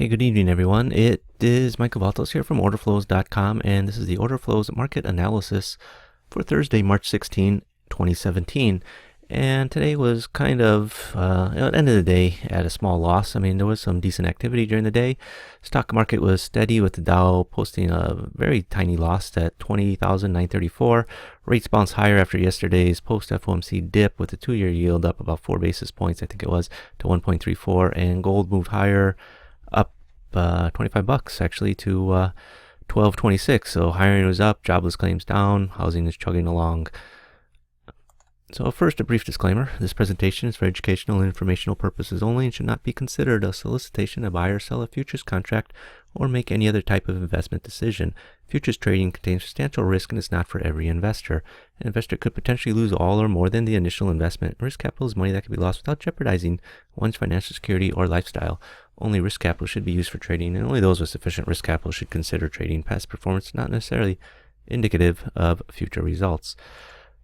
Okay, good evening, everyone. It is Michael Valtos here from Orderflows.com, and this is the Orderflows market analysis for Thursday, March 16, 2017. And today was kind of, at the end of the day, at a small loss. I mean, there was some decent activity during the day. Stock market was steady with the Dow posting a very tiny loss at 20,934. Rates bounced higher after yesterday's post-FOMC dip with the 2-year yield up about 4 basis points, I think it was, to 1.34. And gold moved higher, up $25 actually to 12.26. So hiring was up, jobless claims down, housing is chugging along. So first, a brief disclaimer. This presentation is for educational and informational purposes only and should not be considered a solicitation to buy or sell a futures contract or make any other type of investment decision. Futures trading contains substantial risk and is not for every investor. An investor could potentially lose all or more than the initial investment. Risk capital is money that can be lost without jeopardizing one's financial security or lifestyle. Only risk capital should be used for trading, and only those with sufficient risk capital should consider trading. Past performance is not necessarily indicative of future results.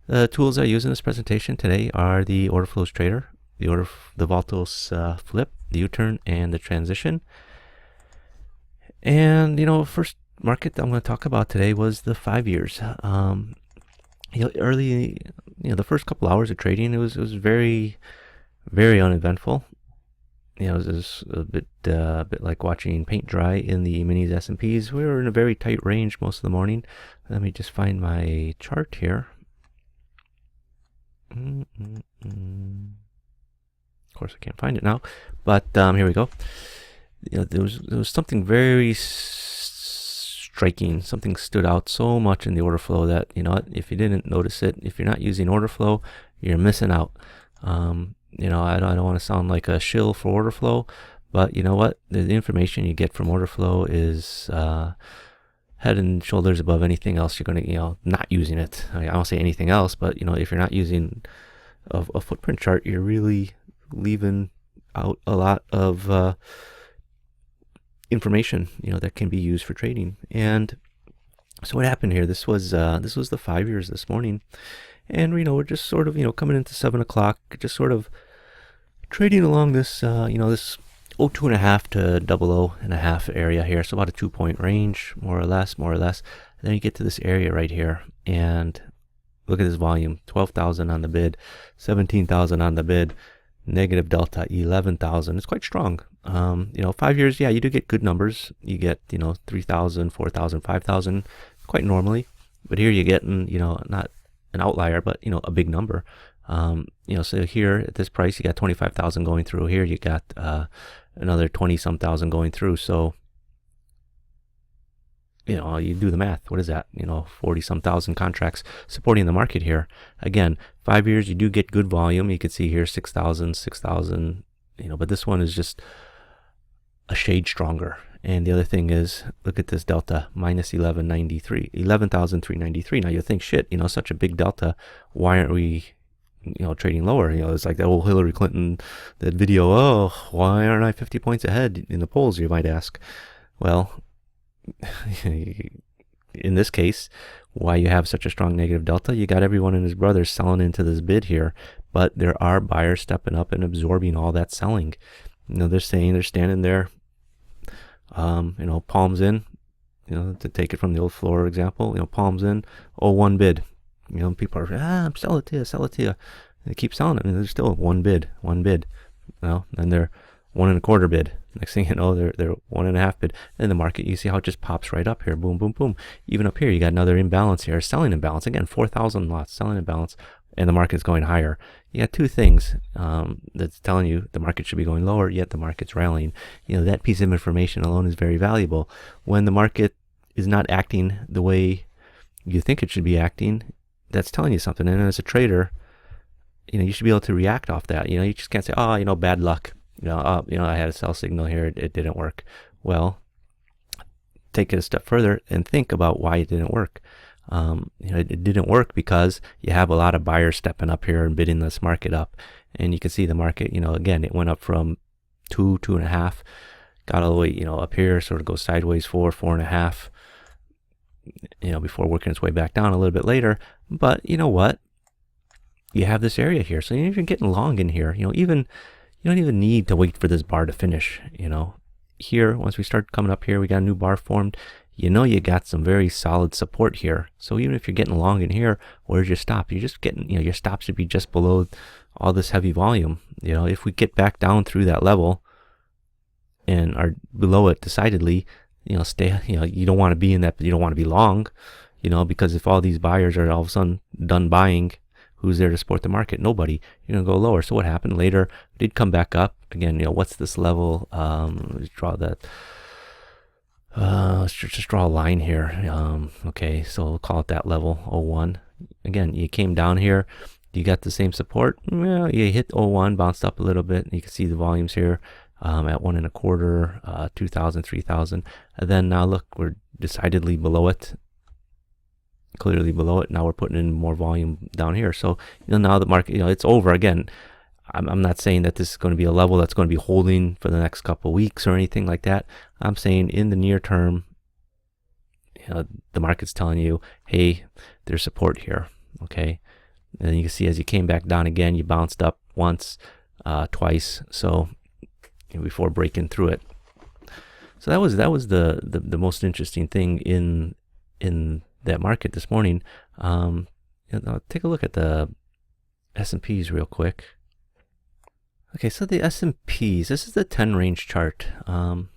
The tools I use in this presentation today are the Orderflows Trader, the Valtos Flip, the U-turn, and the transition. And, first market that I'm going to talk about today was the 5 years. Early, the first couple hours of trading, it was very, very uneventful. It was a bit like watching paint dry in the minis S&Ps. We were in a very tight range most of the morning. Let me just find my chart here. Of course, I can't find it now, but here we go. There was something very striking. Something stood out so much in the order flow that, if you didn't notice it, if you're not using order flow, you're missing out. I don't want to sound like a shill for order flow, but you know what? The information you get from order flow is head and shoulders above anything else you're going to, not using it. I don't say anything else, but, if you're not using a footprint chart, you're really leaving out a lot of information, that can be used for trading. And so what happened here, this was the 5 years this morning. And, we're just sort of, coming into 7 o'clock, just sort of trading along this, this 02.5 to 00.5 area here. So about a 2-point range, more or less. And then you get to this area right here, and look at this volume: 12,000 on the bid, 17,000 on the bid, negative delta 11,000. It's quite strong. 5 years, yeah, you do get good numbers. You get 3,000, 4,000, 5,000 quite normally. But here you're getting not an outlier, but a big number. So here at this price, you got 25,000 going through. Here you got another 20-some thousand going through. So, you do the math. What is that? 40-some thousand contracts supporting the market here. Again, 5 years, you do get good volume. You can see here 6,000, but this one is just a shade stronger. And the other thing is, look at this delta, minus 11,393. Now you think, shit, such a big delta. Why aren't we trading lower? It's like that old Hillary Clinton, that video, oh, why aren't I 50 points ahead in the polls, you might ask. Well, in this case, why you have such a strong negative delta, you got everyone and his brothers selling into this bid here, but there are buyers stepping up and absorbing all that selling. They're standing there, palms in, to take it from the old floor example, palms in, one bid. People are, sell it to you. They keep selling it. There's still one bid. And they're 1.25 bid. Next thing you know, they're 1.5 bid. In the market, you see how it just pops right up here. Boom, boom, boom. Even up here, you got another imbalance here. Selling imbalance. Again, 4,000 lots. Selling imbalance. And the market's going higher. You got two things that's telling you the market should be going lower, yet the market's rallying. That piece of information alone is very valuable. When the market is not acting the way you think it should be acting, that's telling you something. And as a trader, you should be able to react off that. You just can't say, bad luck. I had a sell signal here, it didn't work. Well, take it a step further and think about why it didn't work. It didn't work because you have a lot of buyers stepping up here and bidding this market up. And you can see the market, again, it went up from 2.5, got all the way, up here, sort of goes sideways 4.5. Before working its way back down a little bit later. But you know what? You have this area here. So you're getting long in here. You don't even need to wait for this bar to finish. here, once we start coming up here, we got a new bar formed. You know you got some very solid support here. So even if you're getting long in here, where's your stop? You're just getting, your stop should be just below all this heavy volume. If we get back down through that level and are below it decidedly, stay, you don't want to be in that, but you don't want to be long, because if all these buyers are all of a sudden done buying, who's there to support the market? Nobody. You're going to go lower. So what happened later? It did come back up. Again, what's this level? Let's draw that. Let's just draw a line here. Okay, so we'll call it that level, 01. Again, you came down here. You got the same support. Well, you hit 01, bounced up a little bit. You can see the volumes here at 1 1/4, 2,000, 3,000. And then now look, we're decidedly below it. Clearly below it. Now we're putting in more volume down here. So, now the market, it's over again. I'm not saying that this is going to be a level that's going to be holding for the next couple of weeks or anything like that. I'm saying in the near term, the market's telling you, hey, there's support here. Okay. And then you can see as you came back down again, you bounced up once, twice. So before breaking through it. So that was the most interesting thing in that market this morning. Take a look at the S&Ps real quick. Okay, so the S&Ps, this is the 10 range chart. And,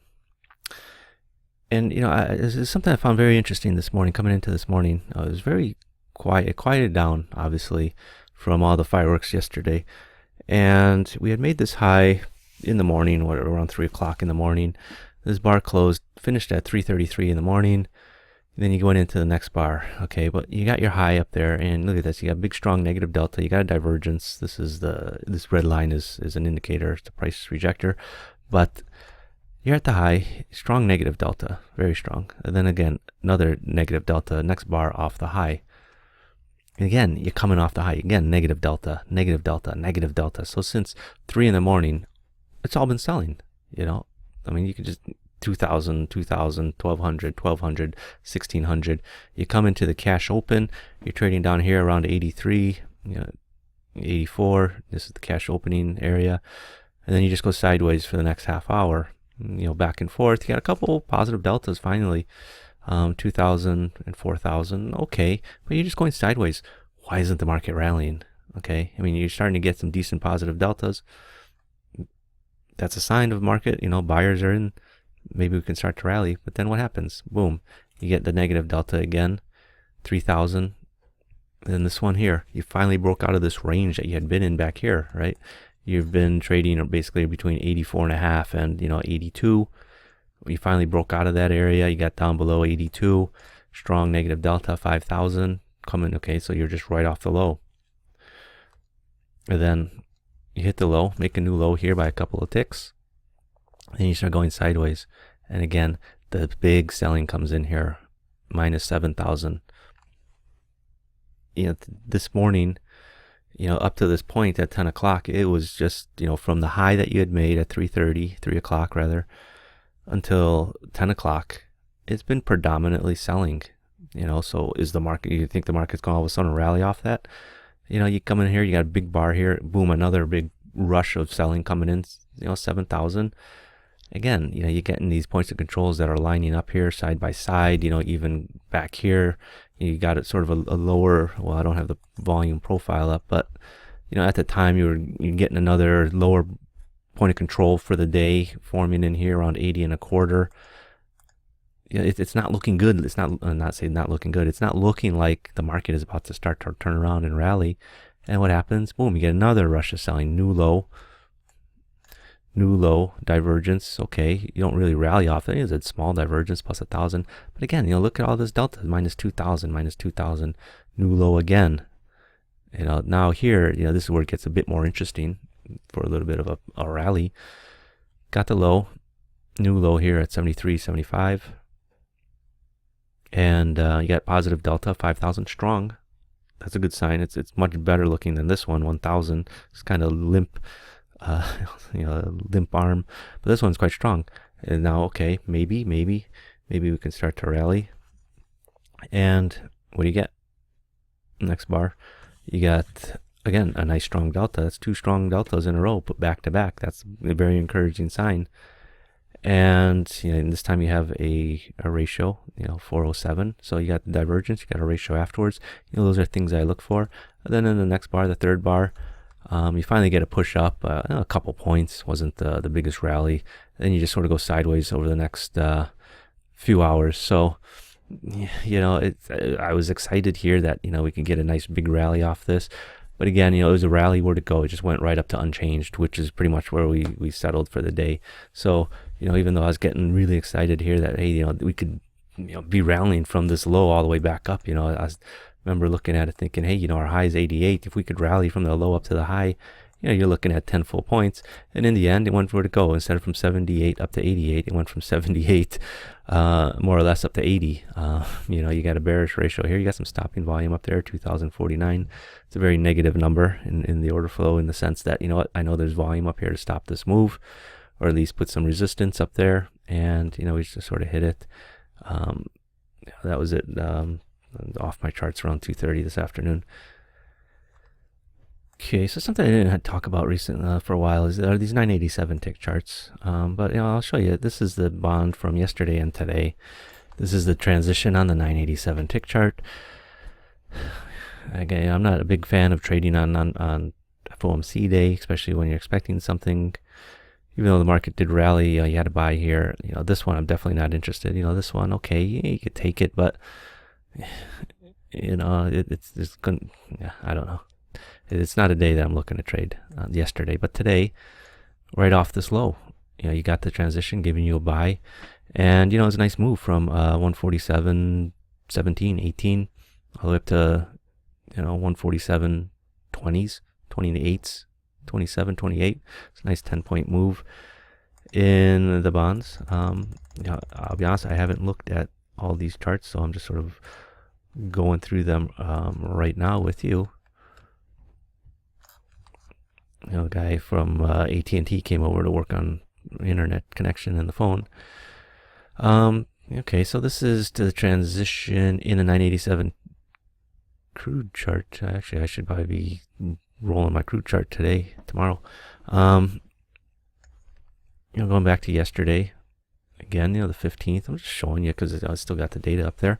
this is something I found very interesting this morning, coming into this morning. It was very quiet. It quieted down, obviously, from all the fireworks yesterday. And we had made this high in the morning, around 3 o'clock in the morning. This bar closed, finished at 3:33 in the morning. Then you go into the next bar, okay, but you got your high up there, and look at this, you got a big strong negative delta, you got a divergence. This red line is an indicator, it's the price rejector, but you're at the high, strong negative delta, very strong. And then again, another negative delta, next bar off the high. And again, you're coming off the high, again, negative delta, negative delta, negative delta. So since 3 in the morning, it's all been selling, you could just 2,000, 2,000, 1,200, 1,200, 1,600. You come into the cash open, you're trading down here around 83, 84. This is the cash opening area. And then you just go sideways for the next half hour, back and forth. You got a couple positive deltas finally, 2,000 and 4,000. Okay, but you're just going sideways. Why isn't the market rallying? Okay, you're starting to get some decent positive deltas. That's a sign of market, buyers are in. Maybe we can start to rally, but then what happens? Boom, you get the negative delta again, 3,000. And then this one here, you finally broke out of this range that you had been in back here, right? You've been trading basically between 84.5 and 82. You finally broke out of that area. You got down below 82, strong negative delta, 5,000 coming. Okay, so you're just right off the low. And then you hit the low, make a new low here by a couple of ticks. Then you start going sideways. And again, the big selling comes in here, minus 7,000. This morning, up to this point at 10 o'clock, it was just, from the high that you had made at 3 o'clock rather, until 10 o'clock, it's been predominantly selling. So is the market, you think the market's going to all of a sudden rally off that? You come in here, you got a big bar here, boom, another big rush of selling coming in, 7,000. Again, you're getting these points of controls that are lining up here side by side, even back here, you got it sort of a lower, well, I don't have the volume profile up, but, at the time you're getting another lower point of control for the day forming in here around 80.25. It's not looking good. It's not, I'm not saying not looking good. It's not looking like the market is about to start to turn around and rally. And what happens? Boom, you get another rush of selling, new low, divergence. Okay, you don't really rally off it. It's a small divergence plus 1,000. But again, look at all this delta, minus 2,000, minus 2,000, new low again. Now here, this is where it gets a bit more interesting for a little bit of a rally. Got the low, new low here at 73, 75. And you got positive delta, 5,000 strong. That's a good sign. It's much better looking than this one, 1,000. It's kind of limp, limp arm. But this one's quite strong. And now, okay, maybe we can start to rally. And what do you get? Next bar, you got, again, a nice strong delta. That's 2 strong deltas in a row, put back to back. That's a very encouraging sign. And and this time you have a ratio, 407. So you got the divergence, you got a ratio afterwards. Those are things I look for. And then in the next bar, the third bar, you finally get a push up, a couple points. Wasn't the biggest rally. Then you just sort of go sideways over the next few hours. So I was excited here that we could get a nice big rally off this. But again, it was a rally. Where'd it go? It just went right up to unchanged, which is pretty much where we settled for the day. So, even though I was getting really excited here that, hey, we could, be rallying from this low all the way back up, I remember looking at it thinking, hey, our high is 88. If we could rally from the low up to the high, you're looking at 10 full points. And in the end, it went where to go. Instead of from 78 up to 88, it went from 78 more or less up to 80. You got a bearish ratio here. You got some stopping volume up there, 2049. It's a very negative number in the order flow, in the sense that, I know there's volume up here to stop this move, or at least put some resistance up there. And, we just sort of hit it. That was it. Off my charts around 2:30 this afternoon. Okay, so something I didn't talk about recently for a while are these 987 tick charts. But I'll show you. This is the bond from yesterday and today. This is the transition on the 987 tick chart. Again, I'm not a big fan of trading on FOMC day, especially when you're expecting something. Even though the market did rally, you had to buy here. This one I'm definitely not interested. This one, okay, you could take it, but it's gonna. Yeah, I don't know. It's not a day that I'm looking to trade. Yesterday, but today, right off this low, you got the transition giving you a buy, and it's a nice move from 147, 17, 18, all the way up to 147, 20s, 28s, 27, 28. It's a nice 10-point move in the bonds. I'll be honest, I haven't looked at all these charts, so I'm just sort of going through them right now with you. A guy from AT&T came over to work on internet connection and the phone. Okay, so this is to the transition in the 987 crude chart. Actually, I should probably be rolling my crude chart tomorrow. Going back to yesterday, again, the 15th. I'm just showing you because I still got the data up there.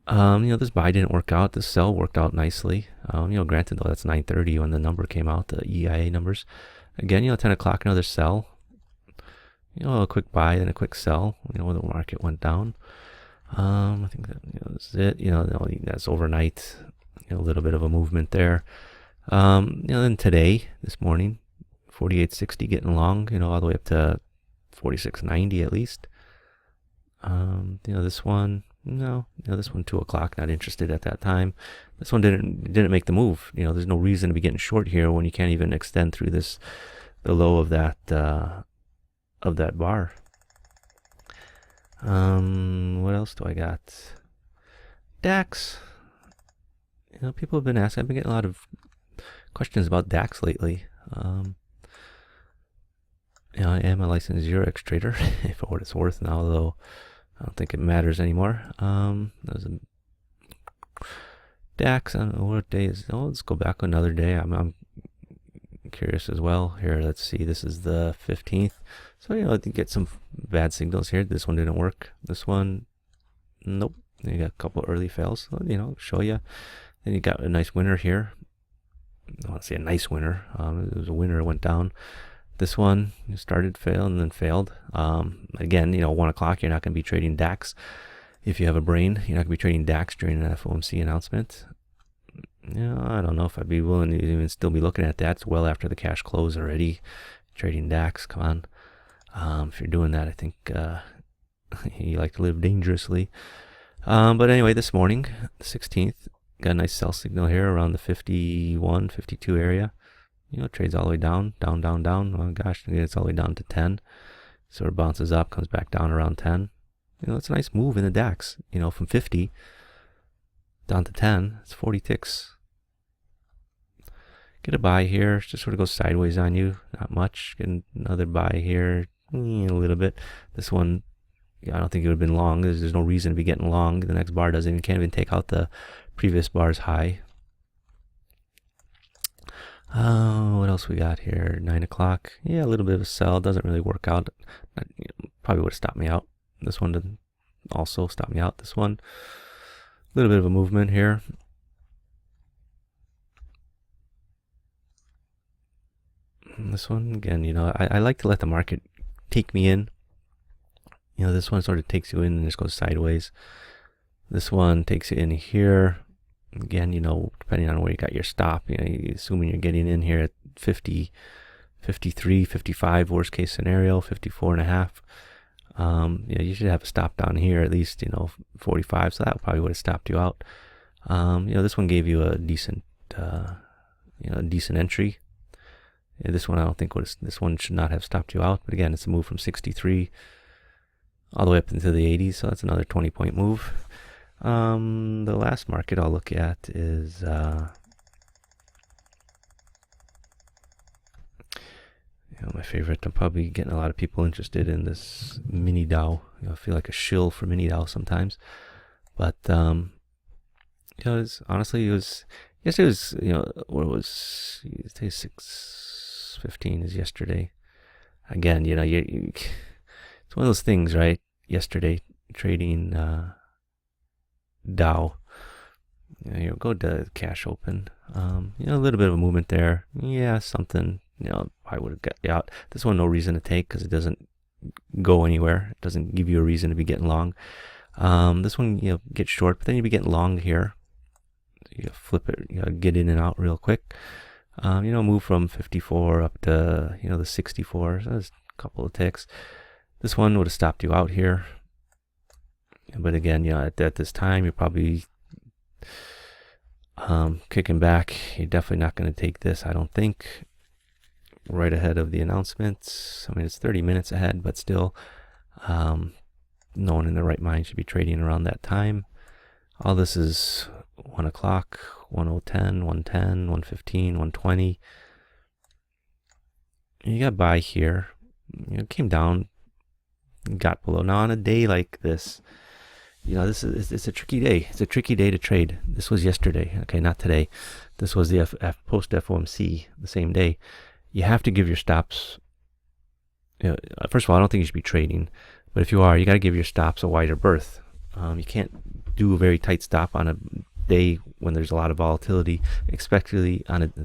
This buy didn't work out. This sell worked out nicely. Granted, though, that's 9:30 when the number came out, the EIA numbers. Again, 10 o'clock, another sell. A quick buy and a quick sell. When the market went down. I think that this is it. That's overnight. A little bit of a movement there. Then today, this morning, 48.60 getting long. All the way up to 46.90 at least. This one. No, this one 2 o'clock. Not interested at that time. This one didn't make the move. There's no reason to be getting short here when you can't even extend through the low of that bar. What else do I got? DAX. People have been asking. I've been getting a lot of questions about DAX lately. I am a licensed Eurex trader, for what it's worth now, though. I don't think it matters anymore. There's a DAX. I don't know what day is. Oh, let's go back another day. I'm curious as well. Here, let's see. This is the 15th. So, I did get some bad signals here. This one didn't work. This one, nope. You got a couple early fails. So, show you. Then you got a nice winner here. I want to say a nice winner. It was a winner. It went down. This one started, failed, and then failed. Again, 1 o'clock, you're not going to be trading DAX. If you have a brain, you're not going to be trading DAX during an FOMC announcement. I don't know if I'd be willing to even still be looking at that. It's well after the cash close already. Trading DAX, come on. If you're doing that, I think you like to live dangerously. But anyway, this morning, the 16th, got a nice sell signal here around the 51, 52 area. Trades all the way down. Oh gosh, it's all the way down to 10. Sort of bounces up, comes back down around 10. It's a nice move in the DAX. From 50 down to 10. It's 40 ticks. Get a buy here. Just sort of goes sideways on you. Not much. Get another buy here. A little bit. This one, I don't think it would have been long. There's no reason to be getting long. The next bar doesn't. You can't even take out the previous bar's high. What else we got here? 9 o'clock. Yeah, a little bit of a sell. Doesn't really work out. Probably would have stopped me out. This one didn't also stop me out. This one, a little bit of a movement here. And this one, again, I like to let the market take me in. This one sort of takes you in and just goes sideways. This one takes you in here. Again, depending on where you got your stop, assuming you're getting in here at 50, 53, 55, worst case scenario, 54 and a half. You should have a stop down here at least, 45. So that probably would have stopped you out. This one gave you a decent, decent entry. This one I don't think this one should not have stopped you out. But again, it's a move from 63 all the way up into the 80s. So that's another 20-point move. The last market I'll look at is my favorite. I'm probably getting a lot of people interested in this mini Dow. I feel like a shill for mini Dow sometimes, but honestly, it was yesterday. What it was? Today 6:15 is yesterday. Again, it's one of those things, right? Yesterday trading Dow. Go to cash open. A little bit of a movement there. Yeah, something. I would have got you out. This one, no reason to take because it doesn't go anywhere. It doesn't give you a reason to be getting long. This one, get short, but then you'd be getting long here. You flip it, get in and out real quick. Move from 54 up to, the 64. So there's a couple of ticks. This one would have stopped you out here. But again, at this time, you're probably kicking back. You're definitely not going to take this, I don't think, right ahead of the announcements. I mean, it's 30 minutes ahead, but still, no one in their right mind should be trading around that time. All this is 1 o'clock, 1:10, 1:10, 1:15, 1:20. You got buy here. It came down, got below. Now on a day like this, it's a tricky day. It's a tricky day to trade. This was yesterday. Okay, not today. This was the post FOMC the same day. You have to give your stops. First of all, I don't think you should be trading, but if you are, you got to give your stops a wider berth. You can't do a very tight stop on a day when there's a lot of volatility, especially on a day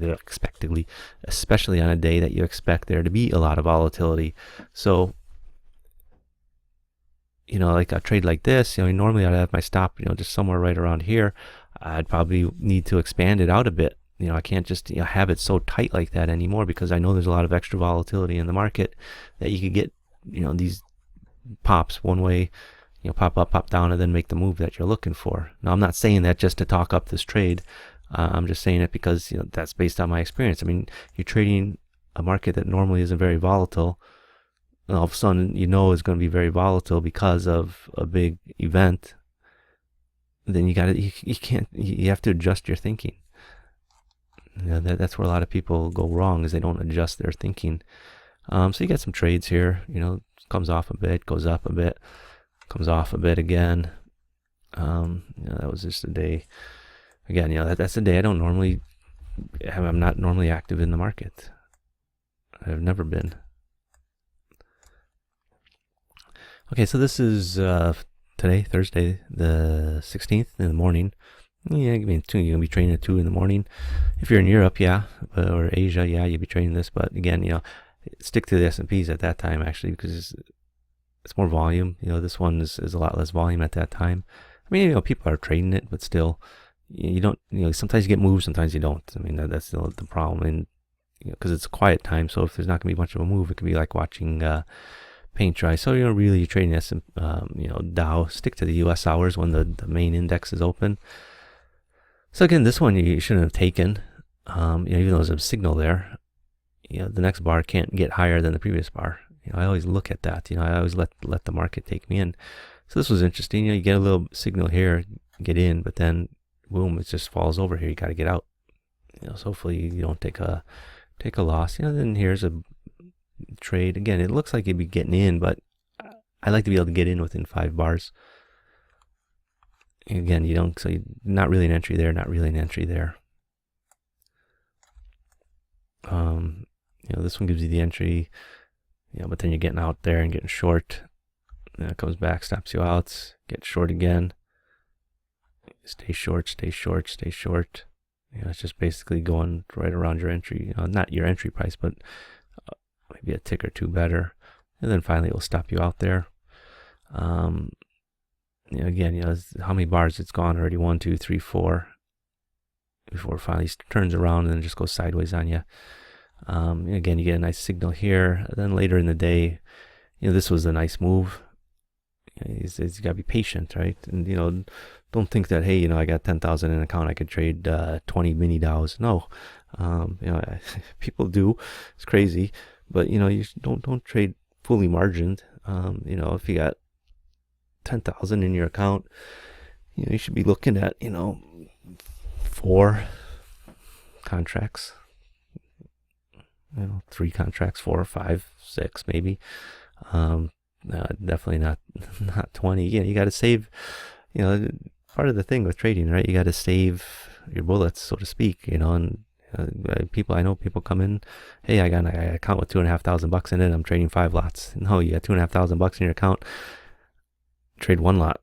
that you expect there to be a lot of volatility. So, like a trade like this, normally I'd have my stop, just somewhere right around here. I'd probably need to expand it out a bit. I can't just have it so tight like that anymore because I know there's a lot of extra volatility in the market that you could get, these pops one way, pop up, pop down, and then make the move that you're looking for. Now, I'm not saying that just to talk up this trade. I'm just saying it because, that's based on my experience. I mean, you're trading a market that normally isn't very volatile. And all of a sudden, is going to be very volatile because of a big event. Then you have to adjust your thinking. That's where a lot of people go wrong, is they don't adjust their thinking. So you got some trades here, comes off a bit, goes up a bit, comes off a bit again. That was just a day. Again, that's a day I don't normally have. I'm not normally active in the market. I've never been. Okay, so this is today, Thursday, the 16th in the morning. Yeah, you're going to be trading at 2 in the morning. If you're in Europe, yeah, or Asia, yeah, you'll be trading this. But again, stick to the S&Ps at that time, actually, because it's more volume. This one is a lot less volume at that time. I mean, people are trading it, but still, you don't, sometimes you get moves, sometimes you don't. I mean, that's the problem. And, because it's a quiet time, so if there's not going to be much of a move, it could be like watching paint dry. So, really, you're trading Dow. Stick to the U.S. hours when the main index is open. So again, this one you shouldn't have taken, even though there's a signal there. The next bar can't get higher than the previous bar. I always look at that. I always let the market take me in. So this was interesting. You get a little signal here, get in, but then boom, it just falls over here. You got to get out. So hopefully you don't take a loss. Then here's a trade. Again, it looks like you'd be getting in, but I like to be able to get in within 5 bars. Again, so not really an entry there, not really an entry there. This one gives you the entry, but then you're getting out there and getting short. Then it comes back, stops you out, get short again. Stay short, stay short, stay short. It's just basically going right around your entry, not your entry price, but maybe a tick or two better. And then finally it will stop you out there. Again, how many bars it's gone already? 1, 2, 3, 4. Before it finally turns around and then just goes sideways on you. Again, you get a nice signal here. And then later in the day, this was a nice move. You got to be patient, right? And, don't think that, hey, I got 10,000 in an account, I could trade 20 mini DAOs. No, people do. It's crazy. But, you don't trade fully margined. If you got 10,000 in your account, you should be looking at, 4 contracts, 3 contracts, 4 or 5, 6 maybe. Definitely not 20. You got to save, part of the thing with trading, right? You got to save your bullets, so to speak, and I know people come in, hey, I got an account with $2,500 in it, I'm trading 5 lots. No, you got $2,500 in your account, trade 1 lot,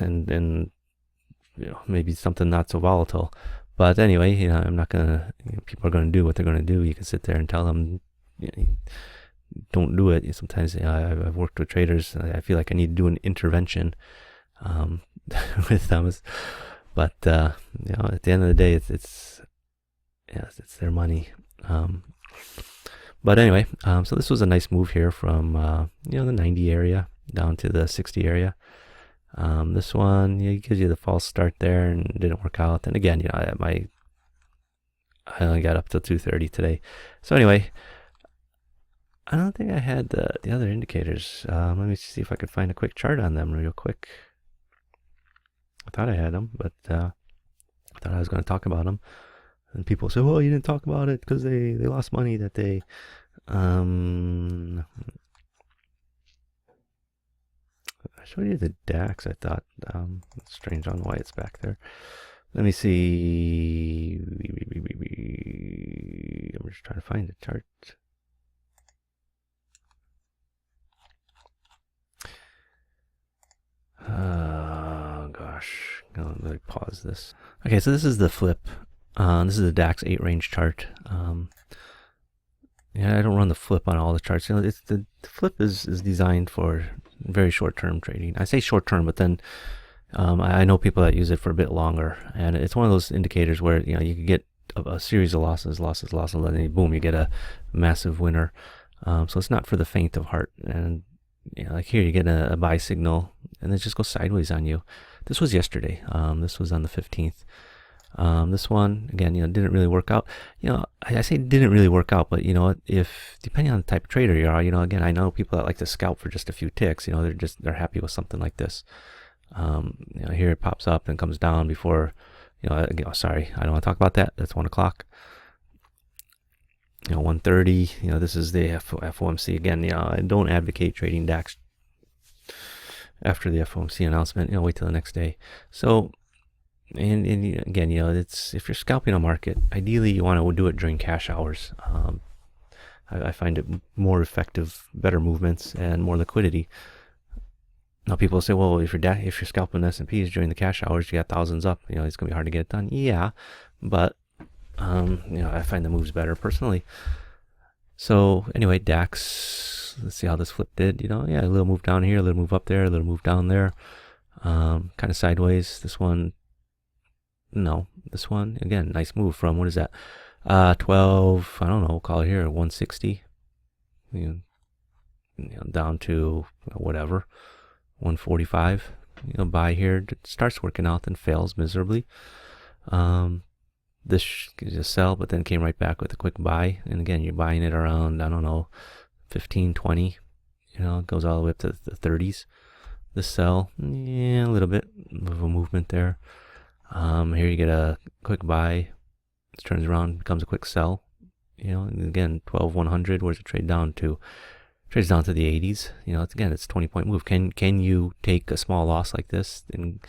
and maybe something not so volatile. But anyway, I'm not gonna, people are gonna do what they're gonna do. You can sit there and tell them, don't do it. Sometimes I've worked with traders, I feel like I need to do an intervention with them, but at the end of the day, it's their money. But anyway, so this was a nice move here from the 90 area down to the 60 area. This one, it gives you the false start there and it didn't work out. And again, I only got up to 230 today. So anyway, I don't think I had the other indicators. Let me see if I could find a quick chart on them real quick. I thought I had them, but I thought I was going to talk about them. And people say, well, you didn't talk about it because they lost money that day. I showed you the DAX, I thought. It's strange on why it's back there. Let me see. I'm just trying to find the chart. Oh, gosh. Let me pause this. Okay, so this is the flip. This is the DAX 8 range chart. I don't run the flip on all the charts. It's the flip is designed for very short-term trading. I say short-term, but then I know people that use it for a bit longer, and it's one of those indicators where you can get a series of losses, and then boom, you get a massive winner. So it's not for the faint of heart. And like here, you get a buy signal, and it just goes sideways on you. This was yesterday. This was on the 15th. This one, again, didn't really work out. I say didn't really work out, but if depending on the type of trader you are, again, I know people that like to scalp for just a few ticks. They're happy with something like this. Here it pops up and comes down before, sorry, I don't want to talk about that. That's 1 o'clock. 1:30. This is the FOMC again. I don't advocate trading DAX after the FOMC announcement. Wait till the next day. So. And again, it's if you're scalping a market, ideally you want to do it during cash hours. I find it more effective, better movements, and more liquidity. Now people say, well, if you're scalping S&Ps during the cash hours, you got thousands up. It's gonna be hard to get it done. Yeah, but I find the moves better personally. So anyway, DAX. Let's see how this flip did. A little move down here, a little move up there, a little move down there. Kind of sideways. This one. No, this one, again, nice move from, what is that? 12, I don't know, we'll call it here 160. Down to whatever, 145. Buy here, it starts working out, then fails miserably. This is a sell, but then came right back with a quick buy. And again, you're buying it around, I don't know, 15, 20. It goes all the way up to the 30s. The sell, a little bit of a movement there. Here you get a quick buy, it turns around, becomes a quick sell. And again, 12,100. Where's it trade down to? Trades down to the 80s. It's 20-point move. Can you take a small loss like this and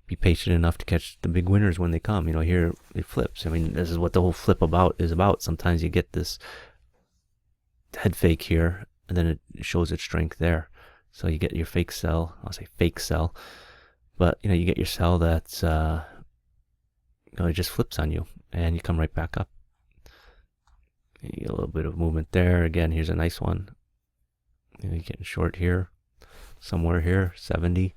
be patient enough to catch the big winners when they come. Here it flips. I mean, this is what the whole flip is about. Sometimes you get this head fake here, and then it shows its strength there. So you get your fake sell. I'll say fake sell, but you get your sell that's it just flips on you, and you come right back up. You get a little bit of movement there. Again, here's a nice one. You're getting short here, somewhere here, 70.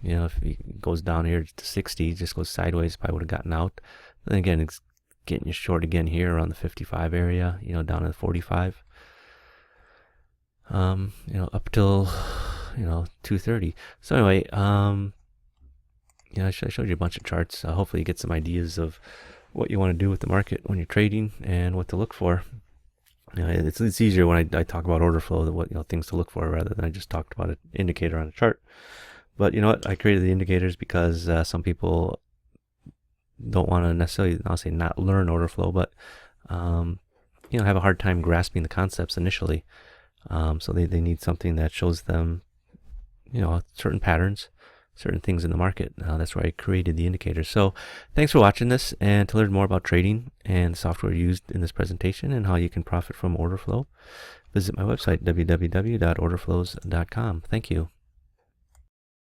If it goes down here to 60, just goes sideways, probably would have gotten out. Then again, it's getting you short again here around the 55 area, down to the 45. Up till 230. So anyway, I showed you a bunch of charts. Hopefully you get some ideas of what you want to do with the market when you're trading and what to look for. It's easier when I talk about order flow, what things to look for, rather than I just talked about an indicator on a chart. But you know what? I created the indicators because some people don't want to necessarily, I'll say, not learn order flow, but have a hard time grasping the concepts initially. So they need something that shows them, certain patterns, certain things in the market. That's why I created the indicators. So thanks for watching this, and to learn more about trading and software used in this presentation and how you can profit from order flow, visit my website, www.orderflows.com. Thank you.